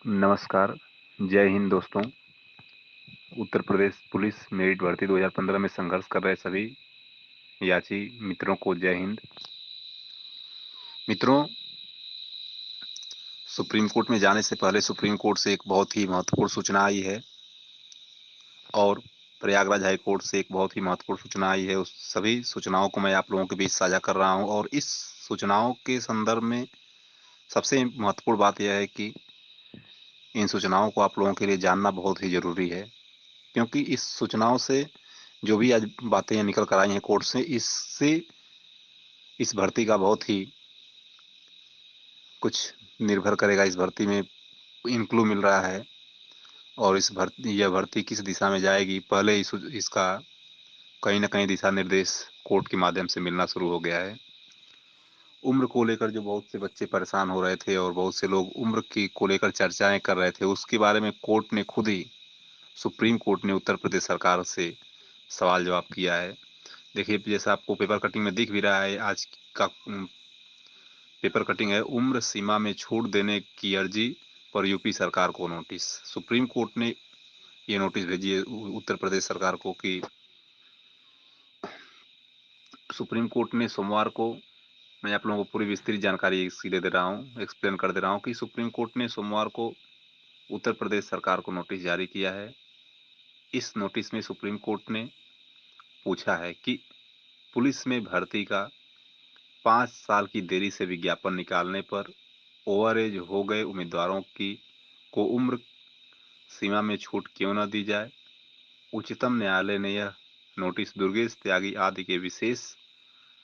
नमस्कार, जय हिंद दोस्तों। उत्तर प्रदेश पुलिस मेरिट भर्ती 2015 में संघर्ष कर रहे सभी याची मित्रों को जय हिंद। मित्रों, सुप्रीम कोर्ट में जाने से पहले सुप्रीम कोर्ट से एक बहुत ही महत्वपूर्ण सूचना आई है और प्रयागराज हाई कोर्ट से एक बहुत ही महत्वपूर्ण सूचना आई है। उस सभी सूचनाओं को मैं आप लोगों के बीच साझा कर रहा हूं और इस सूचनाओं के संदर्भ में सबसे महत्वपूर्ण बात यह है कि इन सूचनाओं को आप लोगों के लिए जानना बहुत ही जरूरी है, क्योंकि इस सूचनाओं से जो भी आज बातें निकल कर आई हैं कोर्ट से, इससे इस भर्ती का बहुत ही कुछ निर्भर करेगा। इस भर्ती में इंक्लू मिल रहा है और यह भर्ती किस दिशा में जाएगी, पहले इसका कहीं ना कहीं दिशा निर्देश कोर्ट के माध्यम से मिलना शुरू हो गया है। उम्र को लेकर जो बहुत से बच्चे परेशान हो रहे थे और बहुत से लोग उम्र की को लेकर चर्चाएं कर रहे थे, उसके बारे में कोर्ट ने खुद ही, सुप्रीम कोर्ट ने उत्तर प्रदेश सरकार से सवाल जवाब किया है। देखिए, जैसा आपको पेपर कटिंग में दिख भी रहा है, आज का पेपर कटिंग है, उम्र सीमा में छूट देने की अर्जी पर यूपी सरकार को नोटिस। सुप्रीम कोर्ट ने ये नोटिस भेजी है उत्तर प्रदेश सरकार को कि सुप्रीम कोर्ट ने सोमवार को, मैं आप लोगों को पूरी विस्तृत जानकारी इसकी दे दे रहा हूँ, एक्सप्लेन कर दे रहा हूँ कि सुप्रीम कोर्ट ने सोमवार को उत्तर प्रदेश सरकार को नोटिस जारी किया है। इस नोटिस में सुप्रीम कोर्ट ने पूछा है कि पुलिस में भर्ती का 5 साल की देरी से विज्ञापन निकालने पर ओवर एज हो गए उम्मीदवारों की को उम्र सीमा में छूट क्यों न दी जाए। उच्चतम न्यायालय ने यह नोटिस दुर्गेश त्यागी आदि के विशेष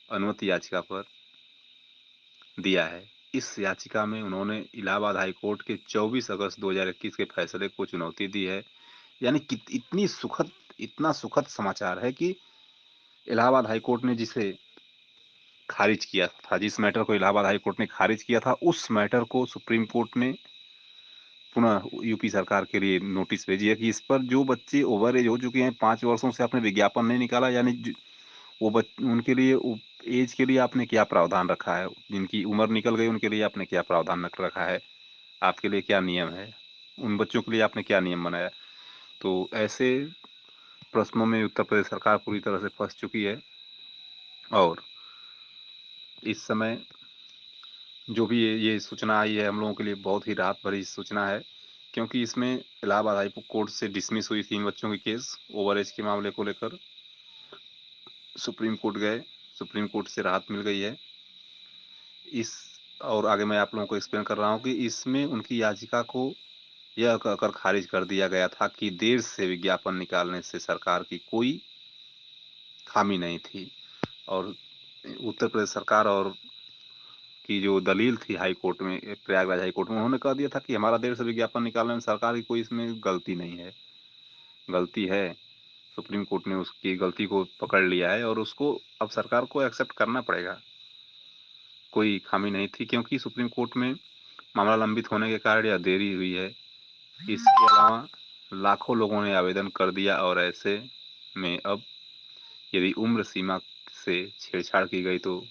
अनुमति याचिका पर दिया है। इस याचिका में उन्होंने इलाहाबाद हाई कोर्ट के 24 अगस्त 2021 के फैसले को चुनौती दी है। यानी कि इतना सुखद समाचार है कि इलाहाबाद हाई कोर्ट ने जिस मैटर को इलाहाबाद हाई कोर्ट ने खारिज किया था, उस मैटर को सुप्रीम कोर्ट ने पुनः यूपी सरकार के लिए नोटिस भेजी है कि इस पर जो बच्चे ओवर एज हो चुके हैं, 5 वर्षों से आपने विज्ञापन नहीं निकाला, यानी उनके लिए एज के लिए आपने क्या प्रावधान रखा है, जिनकी उम्र निकल गई उनके लिए आपने क्या प्रावधान रखा है, आपके लिए क्या नियम है, उन बच्चों के लिए आपने क्या नियम बनाया। तो ऐसे प्रश्नों में उत्तर प्रदेश सरकार पूरी तरह से फंस चुकी है और इस समय जो भी ये सूचना आई है, हम लोगों के लिए बहुत ही राहत भरी सूचना है, क्योंकि इसमें इलाहाबाद हाई कोर्ट से डिसमिस हुई 3 बच्चों की केस ओवर एज के मामले को लेकर सुप्रीम कोर्ट गए, सुप्रीम कोर्ट से राहत मिल गई है। इस और आगे मैं आप लोगों को एक्सप्लेन कर रहा हूँ कि इसमें उनकी याचिका को यह कहकर खारिज कर दिया गया था कि देर से विज्ञापन निकालने से सरकार की कोई खामी नहीं थी। और उत्तर प्रदेश सरकार और की जो दलील थी हाई कोर्ट में, प्रयागराज हाई कोर्ट में, उन्होंने कह दिया था कि हमारा देर से विज्ञापन निकालने में सरकार की कोई इसमें गलती नहीं है। गलती है, सुप्रीम कोर्ट ने उसकी गलती को पकड़ लिया है और उसको अब सरकार को एक्सेप्ट करना पड़ेगा। कोई खामी नहीं थी, क्योंकि सुप्रीम कोर्ट में मामला लंबित होने के कारण यह देरी हुई है। इसके अलावा लाखों लोगों ने आवेदन कर दिया और ऐसे में अब यदि उम्र सीमा से छेड़छाड़ की गई तो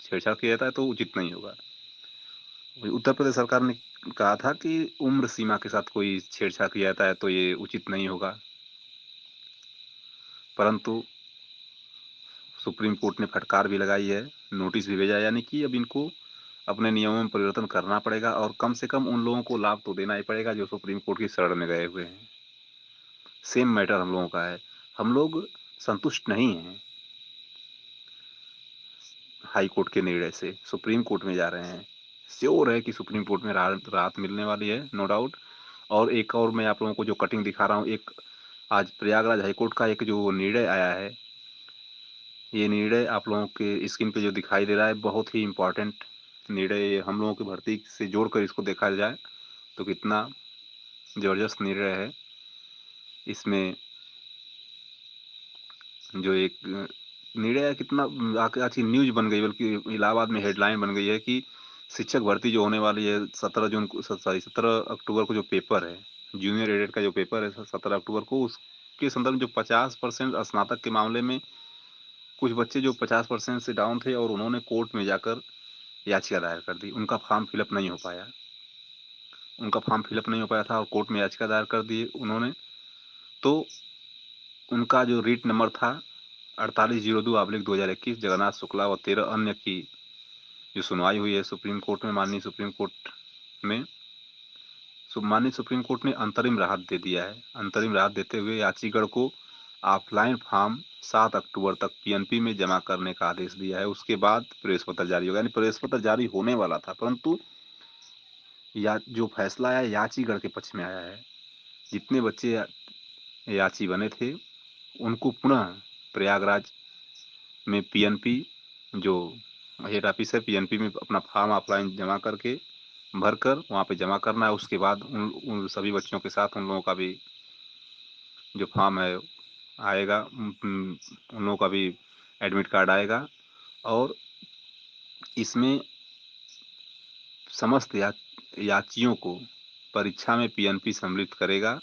छेड़छाड़ किया जाता है तो उचित नहीं होगा। उत्तर प्रदेश सरकार ने कहा था कि उम्र सीमा के साथ कोई छेड़छाड़ किया जाता है तो ये उचित नहीं होगा, परंतु सुप्रीम कोर्ट ने फटकार भी लगाई है, नोटिस भी भेजा, यानी कि अब इनको अपने नियमों में परिवर्तन करना पड़ेगा और कम से कम उन लोगों को लाभ तो देना ही पड़ेगा जो सुप्रीम कोर्ट की शरण में गए हुए हैं। सेम मैटर हम लोगों का है, हम लोग संतुष्ट नहीं हैं हाई कोर्ट के निर्णय से, सुप्रीम कोर्ट में जा रहे हैं। श्योर है कि सुप्रीम कोर्ट में राहत मिलने वाली है, नो डाउट। और एक और मैं आप लोगों को जो कटिंग दिखा रहा हूँ, एक आज प्रयागराज हाईकोर्ट का एक जो निर्णय आया है, ये निर्णय आप लोगों के स्क्रीन पे जो दिखाई दे रहा है, बहुत ही इम्पोर्टेंट निर्णय, हम लोगों की भर्ती से जोड़कर इसको देखा जाए तो कितना जबरदस्त निर्णय है। इसमें जो एक निर्णय कितना अच्छी न्यूज बन गई, बल्कि इलाहाबाद में हेडलाइन बन गई है कि शिक्षक भर्ती जो होने वाली है 17 जून को, सॉरी 17 अक्टूबर को जो पेपर है, जूनियर एडेड का जो पेपर है 17 अक्टूबर को, उसके संदर्भ में जो 50% स्नातक के मामले में कुछ बच्चे जो 50% से डाउन थे और उन्होंने कोर्ट में जाकर याचिका दायर कर दी, उनका फॉर्म फिलअप नहीं हो पाया। उनका फॉर्म फिलअप नहीं हो पाया था और कोर्ट में याचिका दायर कर दी उन्होंने। तो उनका जो रीट नंबर था 4802/2021 जगन्नाथ शुक्ला व 13 अन्य की जो सुनवाई हुई है सुप्रीम कोर्ट में, माननीय सुप्रीम कोर्ट में, माननीय सुप्रीम कोर्ट ने अंतरिम राहत दे दिया है। अंतरिम राहत देते हुए याचिका को ऑफलाइन फॉर्म 7 अक्टूबर तक पीएनपी में जमा करने का आदेश दिया है। उसके बाद प्रवेश पत्र जारी होगा, यानी प्रवेश पत्र जारी होने वाला था, परंतु या जो फैसला आया याचीगढ़ के पक्ष में आया है। जितने बच्चे याची बने थे उनको पुनः प्रयागराज में पीएनपी जो हेड ऑफिस है पीएनपी में अपना फॉर्म ऑफलाइन जमा करके भरकर वहाँ पे जमा करना है। उसके बाद उन सभी बच्चों के साथ उन लोगों का भी जो फॉर्म है आएगा, उन लोगों का भी एडमिट कार्ड आएगा और इसमें समस्त याचियों को परीक्षा में पीएनपी सम्मिलित करेगा।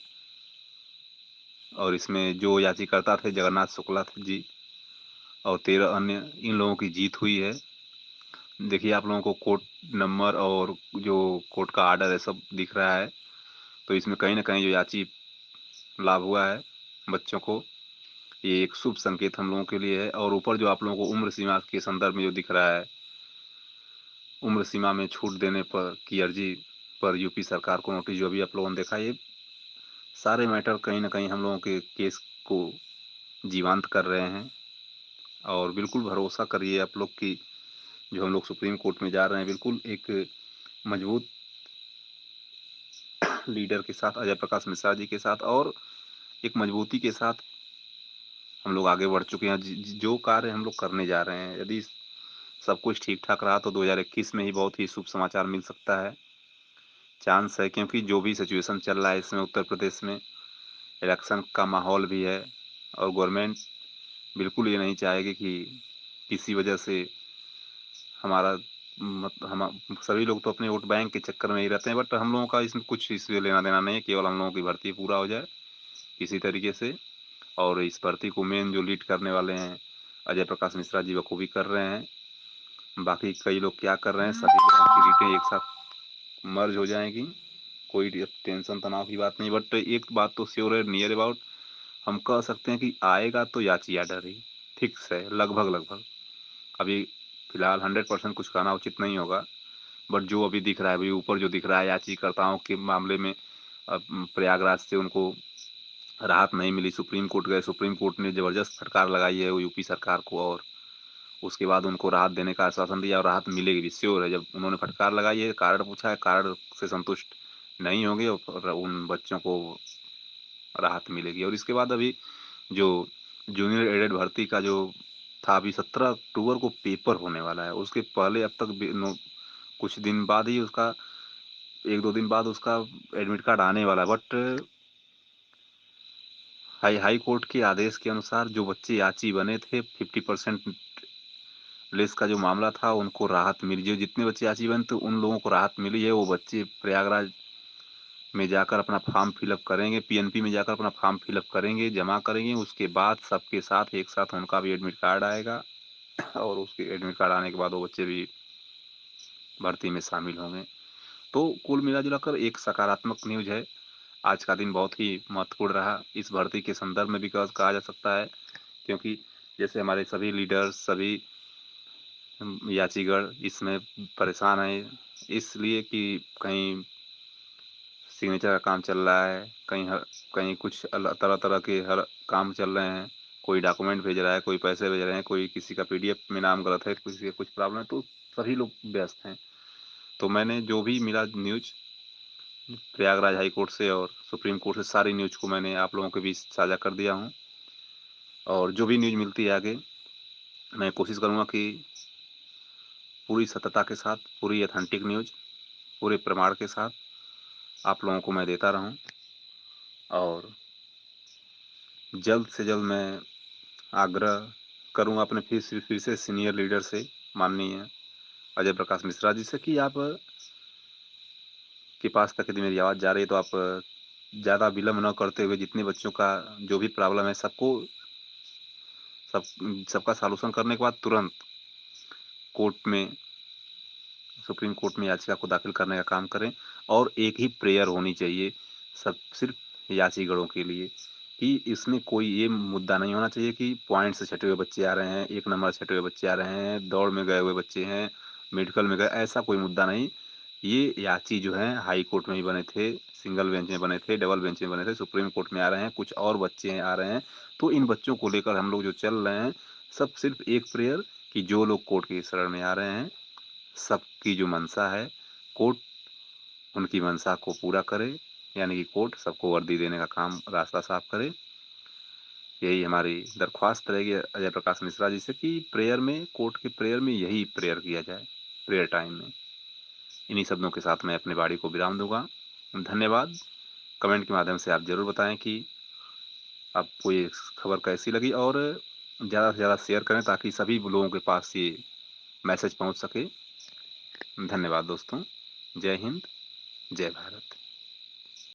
और इसमें जो याचिकर्ता थे जगन्नाथ शुक्ला जी और 13 अन्य, इन लोगों की जीत हुई है। देखिए आप लोगों को कोर्ट नंबर और जो कोर्ट का आर्डर है सब दिख रहा है। तो इसमें कहीं ना कहीं जो याची लाभ हुआ है बच्चों को, ये एक शुभ संकेत हम लोगों के लिए है। और ऊपर जो आप लोगों को उम्र सीमा के संदर्भ में जो दिख रहा है, उम्र सीमा में छूट देने पर की अर्जी पर यूपी सरकार को नोटिस, जो अभी आप लोगों ने देखा, ये सारे मैटर कहीं ना कहीं हम लोगों के केस को जीवंत कर रहे हैं। और बिल्कुल भरोसा करिए आप लोग की जो हम लोग सुप्रीम कोर्ट में जा रहे हैं, बिल्कुल एक मजबूत लीडर के साथ, अजय प्रकाश मिश्रा जी के साथ, और एक मजबूती के साथ हम लोग आगे बढ़ चुके हैं। जो कार्य हम लोग करने जा रहे हैं, यदि सब कुछ ठीक ठाक रहा तो 2021 में ही बहुत ही शुभ समाचार मिल सकता है, चांस है। क्योंकि जो भी सिचुएशन चल रहा है इसमें उत्तर प्रदेश में इलेक्शन का माहौल भी है और गवर्नमेंट बिल्कुल ये नहीं चाहेगी कि किसी वजह से हमारा हम सभी लोग तो अपने वोट बैंक के चक्कर में ही रहते हैं, बट हम लोगों का इसमें कुछ इससे लेना देना नहीं है, केवल हम लोगों की भर्ती पूरा हो जाए किसी तरीके से। और इस भर्ती को मेन जो लीड करने वाले हैं अजय प्रकाश मिश्रा जी बखूबी कर रहे हैं। बाकी कई लोग क्या कर रहे हैं, सभी लोगों की रीटें एक साथ मर्ज हो जाएंगी, कोई टेंशन तनाव की बात नहीं। बट एक बात तो श्योर है, नियर अबाउट हम कह सकते हैं कि आएगा तो याची आर्डर ही फिक्स है, लगभग लगभग। अभी फिलहाल 100% कुछ कहना उचित नहीं होगा, बट जो अभी दिख रहा है, अभी ऊपर जो दिख रहा है याचिकाकर्ताओं के मामले में, अब प्रयागराज से उनको राहत नहीं मिली, सुप्रीम कोर्ट गए, सुप्रीम कोर्ट ने जबरदस्त फटकार लगाई है वो यूपी सरकार को, और उसके बाद उनको राहत देने का आश्वासन दिया और राहत मिलेगी भी, श्योर है। जब उन्होंने फटकार लगाई है, कार्ड पूछा है, कार्ड से संतुष्ट नहीं होंगे और उन बच्चों को राहत मिलेगी। और इसके बाद अभी जो जूनियर एडेड भर्ती का जो था, अभी 17 अक्टूबर को पेपर होने वाला है, उसके पहले अब तक कुछ दिन बाद ही उसका, 1-2 दिन बाद उसका एडमिट कार्ड आने वाला है। बट हाई कोर्ट के आदेश के अनुसार जो बच्चे याची बने थे 50% लेस का जो मामला था, उनको राहत मिली। जो जितने बच्चे याची बने थे उन लोगों को राहत मिली है। वो बच्चे प्रयागराज में जाकर अपना फॉर्म फिलअप करेंगे, पीएनपी में जाकर अपना फॉर्म फिलअप करेंगे, जमा करेंगे। उसके बाद सबके साथ एक साथ उनका भी एडमिट कार्ड आएगा और उसके एडमिट कार्ड आने के बाद वो बच्चे भी भर्ती में शामिल होंगे। तो कुल मिला जुलाकर एक सकारात्मक न्यूज है। आज का दिन बहुत ही महत्वपूर्ण रहा इस भर्ती के संदर्भ में भी कहा जा सकता है, क्योंकि जैसे हमारे सभी लीडर्स, सभी याचीगढ़ इसमें परेशान है, इसलिए कि कहीं सिग्नेचर का काम चल रहा है, कहीं कुछ तरह तरह के हर काम चल रहे हैं, कोई डॉक्यूमेंट भेज रहा है, कोई पैसे भेज रहे हैं, कोई किसी का पीडीएफ में नाम गलत है, किसी का कुछ प्रॉब्लम है, तो सभी लोग व्यस्त हैं। तो मैंने जो भी मिला न्यूज प्रयागराज हाई कोर्ट से और सुप्रीम कोर्ट से, सारी न्यूज को मैंने आप लोगों के बीच साझा कर दिया हूँ। और जो भी न्यूज मिलती है आगे, मैं कोशिश करूँगा कि पूरी सत्यता के साथ, पूरी ऑथेंटिक न्यूज, पूरे प्रमाण के साथ आप लोगों को मैं देता रहूं। और जल्द से जल्द मैं आग्रह करूंगा अपने फिर से सीनियर लीडर से, माननीय अजय प्रकाश मिश्रा जी से, कि आप के पास तक यदि मेरी आवाज़ जा रही है तो आप ज़्यादा विलम्ब न करते हुए जितने बच्चों का जो भी प्रॉब्लम है सबको, सबका सॉल्यूशन करने के बाद तुरंत कोर्ट में सुप्रीम कोर्ट में याचिका को दाखिल करने का काम करें और एक ही प्रेयर होनी चाहिए सब सिर्फ याचिगढ़ों के लिए कि इसमें कोई ये मुद्दा नहीं होना चाहिए कि पॉइंट से छटे हुए बच्चे आ रहे हैं, 1 नंबर से छटे हुए बच्चे आ रहे हैं, दौड़ में गए हुए बच्चे हैं, मेडिकल में गए, ऐसा कोई मुद्दा नहीं। ये याची जो है हाई कोर्ट में भी बने थे, सिंगल बेंच में बने थे, डबल बेंच में बने थे, सुप्रीम कोर्ट में आ रहे हैं, कुछ और बच्चे आ रहे हैं। तो इन बच्चों को लेकर हम लोग जो चल रहे हैं, सब सिर्फ एक प्रेयर कि जो लोग कोर्ट की शरण में आ रहे हैं, सबकी जो मंशा है, कोर्ट उनकी मंशा को पूरा करे, यानी कि कोर्ट सबको वर्दी देने का काम रास्ता साफ करे। यही हमारी दरख्वास्त रहेगी अजय प्रकाश मिश्रा जी से कि प्रेयर में, कोर्ट के प्रेयर में यही प्रेयर किया जाए, प्रेयर टाइम में। इन्हीं शब्दों के साथ मैं अपनी वाणी को विराम दूंगा। धन्यवाद। कमेंट के माध्यम से आप ज़रूर बताएं कि आपको ये खबर कैसी लगी और ज़्यादा से ज़्यादा शेयर करें ताकि सभी लोगों के पास ये मैसेज पहुंच सके। धन्यवाद दोस्तों। जय हिंद, जय भारत।